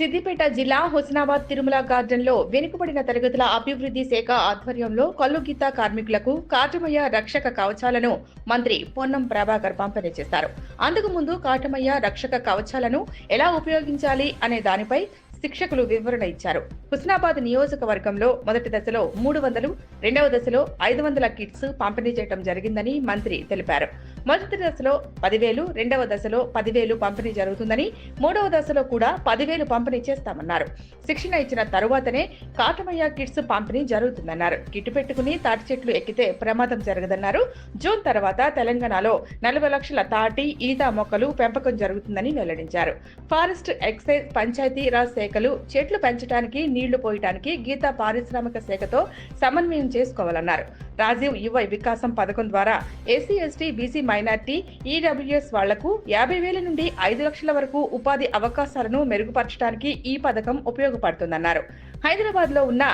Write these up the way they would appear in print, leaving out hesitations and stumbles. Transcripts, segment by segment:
సిద్దిపేట జిల్లా హుస్నాబాద్ తిరుమల గార్డెన్లో వెనుకబడిన తరగతుల అభివృద్ధి శాఖ ఆధ్వర్యంలో కల్లుగీత కార్మికులకు కాటమయ్య రక్షక కవచాలను మంత్రి పొన్నం ప్రభాకర్ పంపిణీ చేశారు. అందుకు ముందు కాటమయ్య రక్షక కవచాలను ఎలా ఉపయోగించాలి అనే దానిపై శిక్షకులు వివరణ ఇచ్చారు. హుస్నాబాద్ నియోజకవర్గంలో మొదటి దశలో 300, రెండవ దశలో 500 కిట్స్ పంపిణీ చేయడం జరిగిందని మంత్రి తెలిపారు. మొదటి దశలో 10,000, రెండవ దశలో 10,000 పంపిణీ జరుగుతుందని, మూడవ దశలో కూడా 10,000 పంపిణీ చేస్తామన్నారు. శిక్షణ ఇచ్చిన తరువాతనే కాటమయ్య కిట్స్ పంపిణీ జరుగుతుందన్నారు. కిట్ పెట్టుకుని తాటి చెట్లు ఎక్కితే ప్రమాదం జరగదన్నారు. జూన్ తర్వాత తెలంగాణలో 40 లక్షల తాటి, ఈత మొక్కలు పెంపకం జరుగుతుందని వెల్లడించారు. ఫారెస్ట్, ఎక్సైజ్, పంచాయతీ రాజ్ శాఖలు చెట్లు పెంచడానికి, నీళ్లు పోయటానికి గీతా పారిశ్రామిక శాఖతో సమన్వయం చేసుకోవాలన్నారు. రాజీవ్ యువ వికాసం పథకం ద్వారా SC, ST, BC, minority, EWS వాళ్లకు 50,000 నుండి 5 లక్షల వరకు ఉపాధి అవకాశాలను మెరుగుపరచడానికి ఈ పథకం ఉపయోగపడుతుందన్నారు. హైదరాబాద్ లో ఉన్న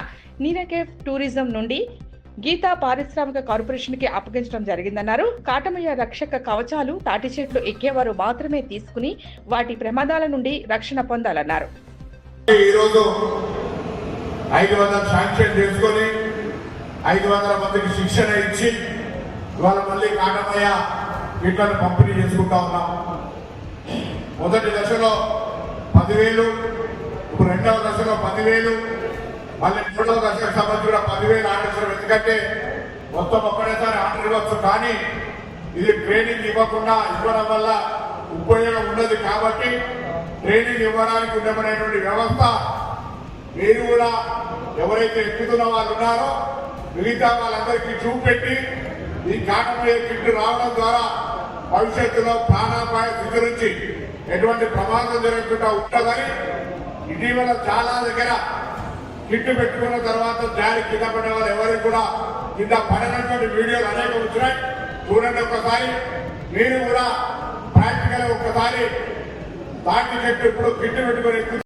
నీరకేఫ్ టూరిజం నుండి గీతా పారిశ్రామిక కార్పొరేషన్ కి అప్పగించడం జరిగిందన్నారు. కాటమయ్య రక్షక కవచాలు తాటి చెట్లు ఎక్కేవారు మాత్రమే తీసుకుని వాటి ప్రమాదాల నుండి రక్షణ పొందాలన్నారు. ఈరోజు 500 శాంక్షన్ చేసుకొని 500 మందికి శిక్షణ ఇచ్చి ఇవాళ మళ్ళీ కాటమయ్య కిట్లను పంపిణీ చేసుకుంటా ఉన్నాం. మొదటి దశలో 10,000, ఇప్పుడు రెండవ దశలో 10,000, మళ్ళీ మూడవ దశకు సంబంధించి కూడా 10,000 ఆర్డర్ ఇవ్వడం. ఎందుకంటే మొత్తం ఒక్కడేసారి ఆర్డర్ ఇవ్వచ్చు, కానీ ఇది ట్రైనింగ్ ఇవ్వడం వల్ల ఉపయోగం ఉండదు. కాబట్టి ట్రైనింగ్ ఇవ్వడానికి ఉండమనేటువంటి వ్యవస్థ మీరు కూడా ఎవరైతే ఎక్కుతున్న వాళ్ళు ఉన్నారో మిగతా వాళ్ళందరికీ చూపెట్టి ఈ కాటమయ్య కిట్ రావడం ద్వారా భవిష్యత్తులో ప్రాణాపాయ స్థితి నుంచి ఎటువంటి ప్రమాదం జరగకుండా ఉంటుందని ఇటీవల చాలా దగ్గర కిట్ పెట్టుకున్న తర్వాత జారి కింద పడే వాళ్ళు ఎవరికి కూడా కింద పడినటువంటి వీడియోలు అనేక వచ్చినాయి. చూడండి ఒక్కసారి, మీరు కూడా ప్రాక్టికల్ ఒక్కసారి తాటి చెట్టు ఇప్పుడు కిట్ పెట్టుకుని